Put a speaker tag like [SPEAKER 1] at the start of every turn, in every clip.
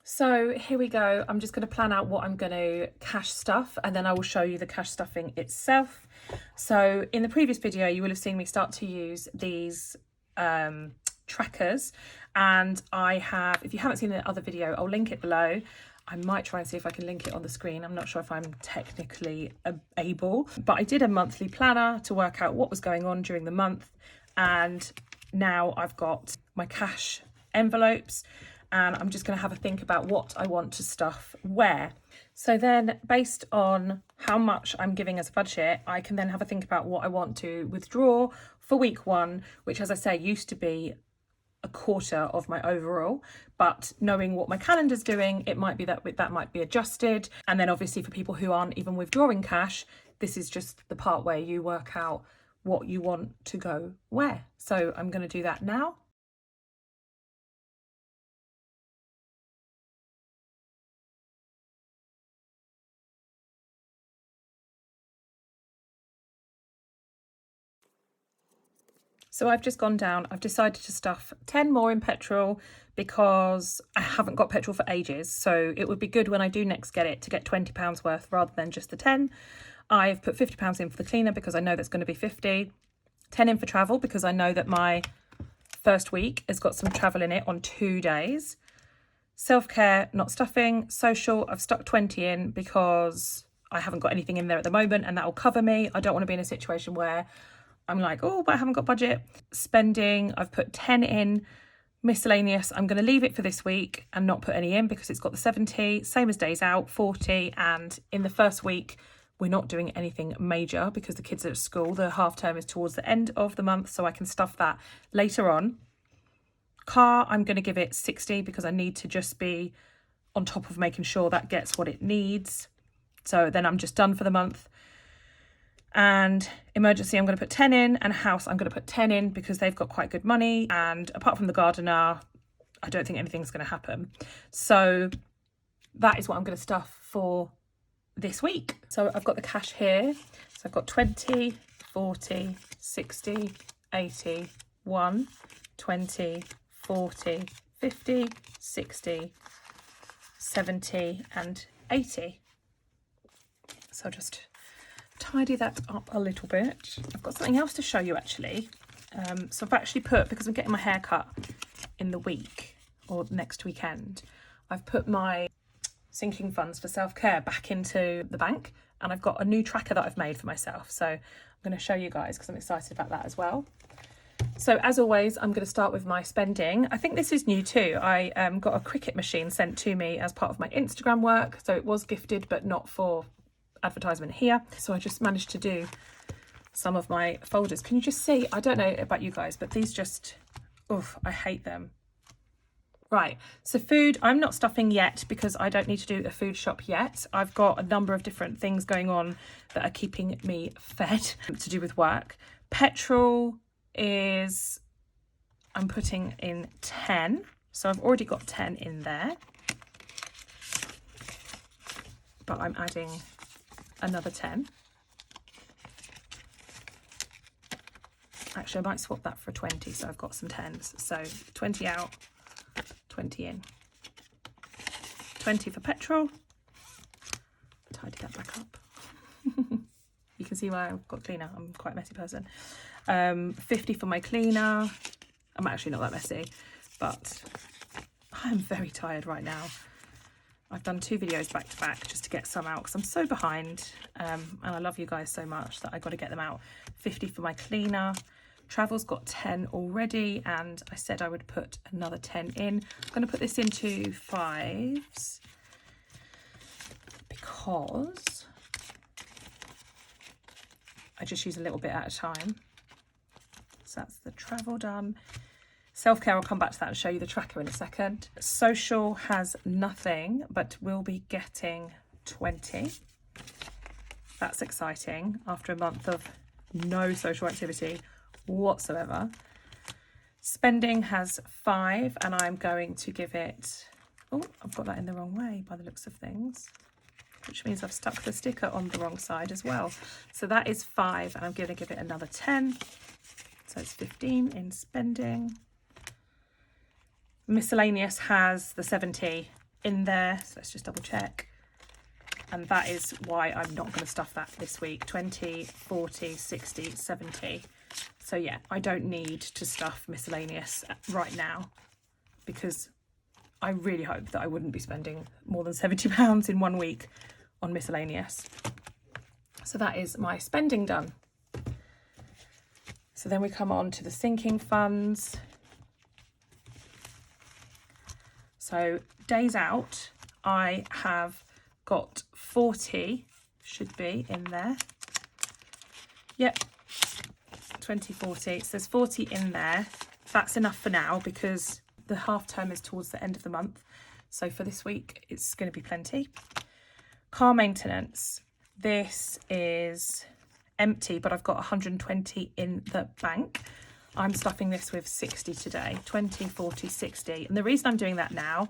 [SPEAKER 1] So here we go. I'm just going to plan out what I'm going to cash stuff, and then I will show you the cash stuffing itself. So in the previous video, you will have seen me start to use these trackers, and I have, if you haven't seen the other video, I'll link it below. I might try and see if I can link it on the screen. I'm not sure if I'm technically able, but I did a monthly planner to work out what was going on during the month. And now I've got my cash envelopes, and I'm just going to have a think about what I want to stuff where. So then based on how much I'm giving as a budget, I can then have a think about what I want to withdraw for week one, which, as I say, used to be a quarter of my overall, but knowing what my calendar's doing, it might be that that might be adjusted. And then obviously for people who aren't even withdrawing cash, this is just the part where you work out what you want to go where. So I'm going to do that now. So I've just gone down, I've decided to stuff 10 more in petrol because I haven't got petrol for ages. So it would be good when I do next get it to get £20 worth rather than just the 10. I've put £50 in for the cleaner because I know that's going to be 50. 10 in for travel because I know that my first week has got some travel in it on 2 days. Self-care, not stuffing. Social, I've stuck 20 in because I haven't got anything in there at the moment and that will cover me. I don't want to be in a situation where I'm like, oh, but I haven't got budget. Spending, I've put 10 in. Miscellaneous, I'm going to leave it for this week and not put any in because it's got the 70, same as days out, 40. And in the first week, we're not doing anything major because the kids are at school. The half term is towards the end of the month, so I can stuff that later on. Car, I'm going to give it 60 because I need to just be on top of making sure that gets what it needs. So then I'm just done for the month. And emergency, I'm going to put 10 in, and house, I'm going to put 10 in because they've got quite good money. And apart from the gardener, I don't think anything's going to happen. So that is what I'm going to stuff for this week. So I've got the cash here. So I've got 20, 40, 60, 80, 1, 20, 40, 50, 60, 70, and 80. So just tidy that up a little bit. I've got something else to show you actually. So I've actually put, because I'm getting my hair cut in the week or next weekend, I've put my sinking funds for self-care back into the bank, and I've got a new tracker that I've made for myself. So I'm going to show you guys because I'm excited about that as well. So as always, I'm going to start with my spending. I think this is new too. I got a Cricut machine sent to me as part of my Instagram work. So it was gifted, but not for advertisement here. So I just managed to do some of my folders. Can you just see? I don't know about you guys, but these just, oof, I hate them. Right, so food, I'm not stuffing yet because I don't need to do a food shop yet. I've got a number of different things going on that are keeping me fed to do with work. Petrol is, I'm putting in 10. So I've already got 10 in there. But I'm adding another 10. Actually, I might swap that for 20, so I've got some 10s. So 20 out, 20 in. 20 for petrol. Tidy that back up. You can see why I've got cleaner. I'm quite a messy person. 50 for my cleaner. I'm actually not that messy, but I'm very tired right now. I've done 2 videos back to back just to get some out because I'm so behind, and I love you guys so much that I got to get them out. 50 for my cleaner. Travel's got 10 already, and I said I would put another 10 in. I'm going to put this into 5s because I just use a little bit at a time. So that's the travel done. Self-care, I'll come back to that and show you the tracker in a second. Social has nothing, but we'll be getting 20. That's exciting after a month of no social activity whatsoever. Spending has 5, and I'm going to give it, oh, I've got that in the wrong way by the looks of things, which means I've stuck the sticker on the wrong side as well. So that is 5, and I'm going to give it another 10. So it's 15 in spending. Miscellaneous has the 70 in there. So let's just double check. And that is why I'm not going to stuff that this week. 20, 40, 60, 70. So yeah, I don't need to stuff miscellaneous right now, because I really hope that I wouldn't be spending more than £70 in 1 week on miscellaneous. So that is my spending done. So then we come on to the sinking funds. So days out, I have got 40, should be in there. Yep, 20, 40. So there's 40 in there. That's enough for now because the half term is towards the end of the month. So for this week, it's going to be plenty. Car maintenance. This is empty, but I've got 120 in the bank. I'm stuffing this with 60 today, 20, 40, 60. And the reason I'm doing that now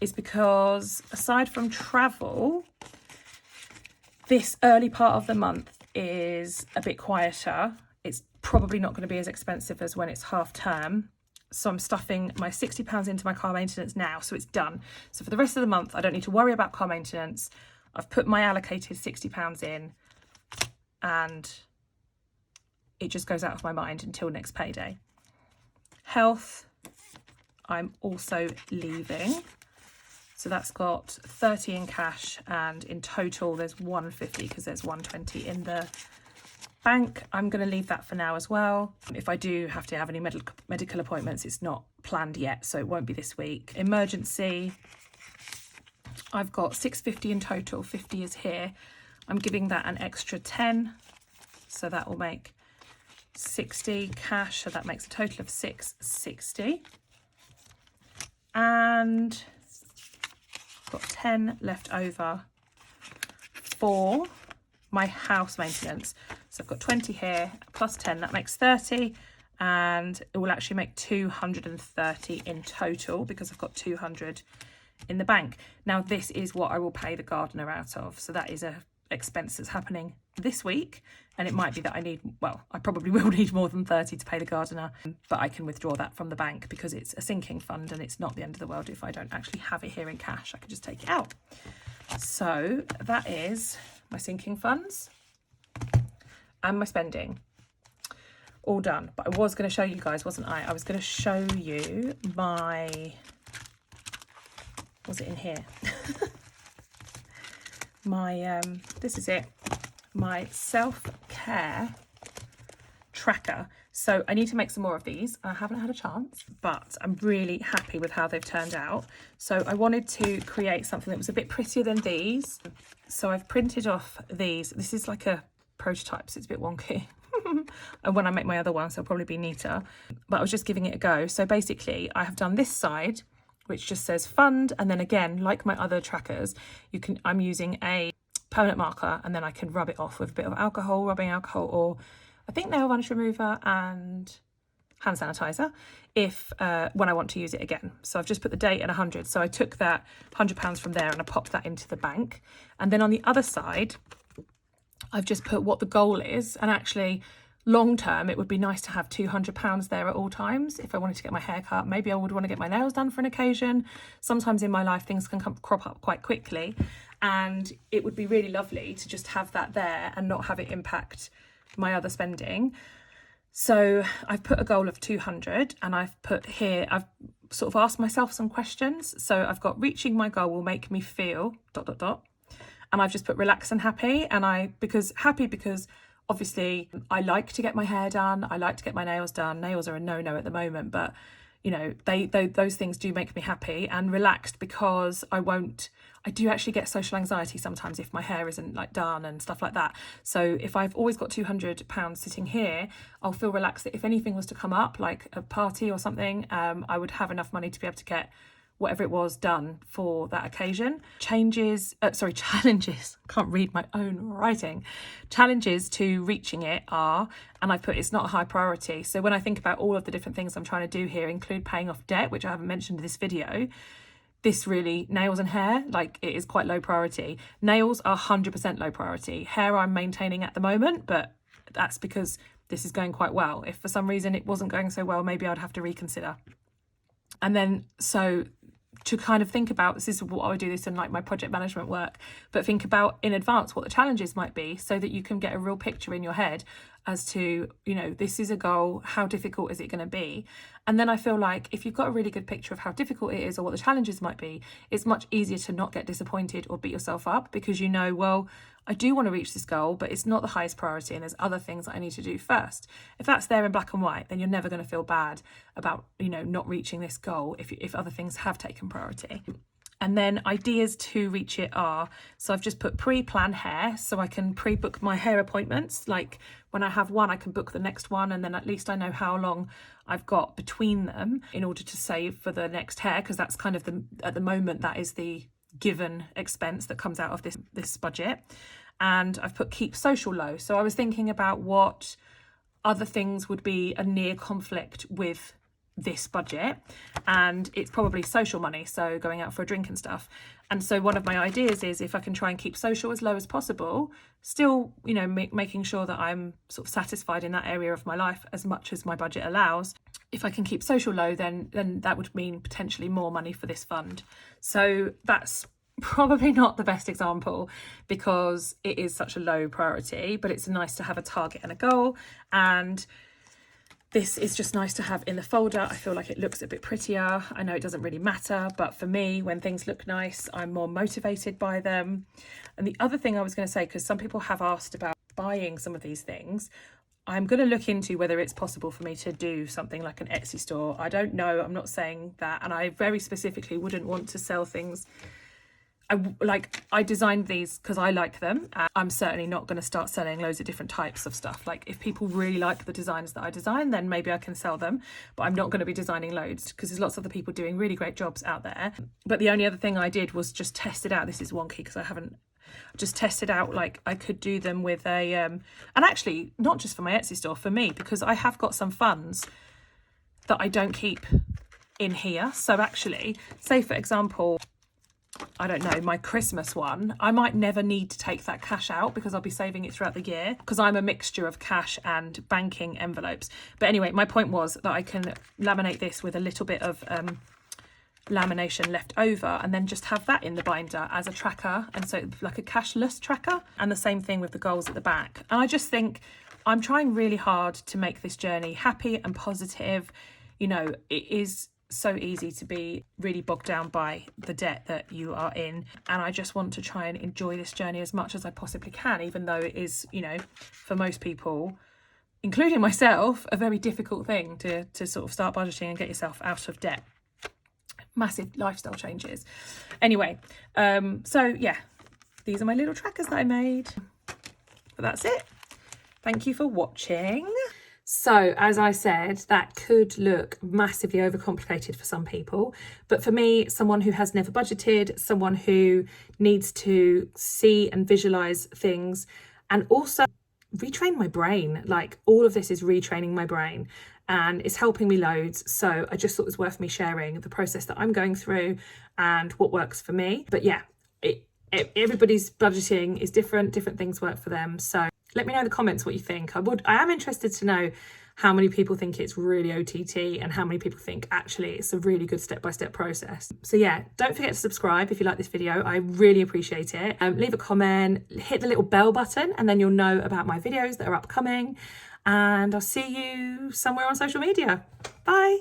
[SPEAKER 1] is because aside from travel, this early part of the month is a bit quieter. It's probably not going to be as expensive as when it's half term. So I'm stuffing my £60 into my car maintenance now, so it's done. So for the rest of the month, I don't need to worry about car maintenance. I've put my allocated £60 in, and it just goes out of my mind until next payday. Health, I'm also leaving. So that's got 30 in cash, and in total there's 150 because there's 120 in the bank. I'm going to leave that for now as well. If I do have to have any medical appointments, it's not planned yet, so it won't be this week. Emergency, I've got 650 in total, 50 is here. I'm giving that an extra 10, so that will make 60 cash, so that makes a total of 660. And I've got 10 left over for my house maintenance. So I've got 20 here plus 10, that makes 30, and it will actually make 230 in total because I've got 200 in the bank. Now this is what I will pay the gardener out of, so that is a expense that's happening this week, and it might be that I probably will need more than 30 to pay the gardener, but I can withdraw that from the bank because it's a sinking fund and it's not the end of the world if I don't actually have it here in cash. I can just take it out. So that is my sinking funds and my spending all done. But I was going to show you guys, wasn't I? I was going to show you my, was it in here? My this is it, my self-care tracker. So I need to make some more of these. I haven't had a chance, but I'm really happy with how they've turned out. So I wanted to create something that was a bit prettier than these. So I've printed off these. This is like a prototype, so it's a bit wonky. And when I make my other ones, they'll probably be neater. But I was just giving it a go. So basically I have done this side, which just says fund, and then again, like my other trackers, I'm using a permanent marker, and then I can rub it off with a bit of alcohol, rubbing alcohol, or I think nail varnish remover and hand sanitizer if when I want to use it again. So I've just put the date at 100. So I took that £100 from there and I popped that into the bank. And then on the other side, I've just put what the goal is, and actually long term, it would be nice to have £200 there at all times. If I wanted to get my hair cut, maybe I would want to get my nails done for an occasion. Sometimes in my life, things can crop up quite quickly, and it would be really lovely to just have that there and not have it impact my other spending. So I've put a goal of 200, and I've put here, I've sort of asked myself some questions. So I've got reaching my goal will make me feel ... And I've just put relax and happy, and because obviously, I like to get my hair done. I like to get my nails done. Nails are a no-no at the moment, but you know, those things do make me happy. And relaxed because I do actually get social anxiety sometimes if my hair isn't like done and stuff like that. So if I've always got £200 sitting here, I'll feel relaxed that if anything was to come up, like a party or something, I would have enough money to be able to get whatever it was done for that occasion. Challenges, can't read my own writing. Challenges to reaching it are, and I put it's not a high priority. So when I think about all of the different things I'm trying to do here, include paying off debt, which I haven't mentioned in this video, this really, nails and hair, like it is quite low priority. Nails are 100% low priority. Hair I'm maintaining at the moment, but that's because this is going quite well. If for some reason it wasn't going so well, maybe I'd have to reconsider. And then, so to kind of think about, this is what I would do this in like my project management work, but think about in advance what the challenges might be so that you can get a real picture in your head as to, you know, this is a goal, how difficult is it going to be? And then I feel like if you've got a really good picture of how difficult it is or what the challenges might be, it's much easier to not get disappointed or beat yourself up, because you know, well, I do want to reach this goal, but it's not the highest priority and there's other things that I need to do first. If that's there in black and white, then you're never going to feel bad about, you know, not reaching this goal if other things have taken priority. And then ideas to reach it are, so I've just put pre-plan hair, so I can pre-book my hair appointments. Like when I have one, I can book the next one, and then at least I know how long I've got between them in order to save for the next hair, because that's kind of at the moment, that is the given expense that comes out of this budget. And I've put keep social low. So I was thinking about what other things would be a near conflict with this budget, and it's probably social money, so going out for a drink and stuff. And so one of my ideas is, if I can try and keep social as low as possible, still, you know, making sure that I'm sort of satisfied in that area of my life as much as my budget allows. If I can keep social low, then that would mean potentially more money for this fund. So that's probably not the best example because it is such a low priority, but it's nice to have a target and a goal. And this is just nice to have in the folder. I feel like it looks a bit prettier. I know it doesn't really matter, but for me, when things look nice, I'm more motivated by them. And the other thing I was going to say, because some people have asked about buying some of these things, I'm going to look into whether it's possible for me to do something like an Etsy store. I don't know. I'm not saying that. And I very specifically wouldn't want to sell things. I designed these because I like them. I'm certainly not going to start selling loads of different types of stuff. Like if people really like the designs that I design, then maybe I can sell them, but I'm not going to be designing loads because there's lots of other people doing really great jobs out there. But the only other thing I did was just test it out. This is wonky because I haven't just tested out, like I could do them with a and actually not just for my Etsy store, for me, because I have got some funds that I don't keep in here. So actually, say for example, I don't know, my Christmas one, I might never need to take that cash out because I'll be saving it throughout the year, because I'm a mixture of cash and banking envelopes. But anyway, my point was that I can laminate this with a little bit of lamination left over and then just have that in the binder as a tracker, and so like a cashless tracker. And the same thing with the goals at the back. And I just think I'm trying really hard to make this journey happy and positive. You know, it is so easy to be really bogged down by the debt that you are in, and I just want to try and enjoy this journey as much as I possibly can, even though it is, you know, for most people, including myself, a very difficult thing to sort of start budgeting and get yourself out of debt. Massive lifestyle changes. Anyway, so yeah, these are my little trackers that I made. But that's it. Thank you for watching. So, as I said, that could look massively overcomplicated for some people. But for me, someone who has never budgeted, someone who needs to see and visualize things, and also retrain my brain. Like, all of this is retraining my brain and it's helping me loads. So I just thought it was worth me sharing the process that I'm going through and what works for me. But yeah, everybody's budgeting is different things work for them. So let me know in the comments what you think. I am interested to know how many people think it's really OTT and how many people think actually it's a really good step-by-step process. So yeah, don't forget to subscribe if you like this video. I really appreciate it. Leave a comment, hit the little bell button, and then you'll know about my videos that are upcoming. And I'll see you somewhere on social media. Bye.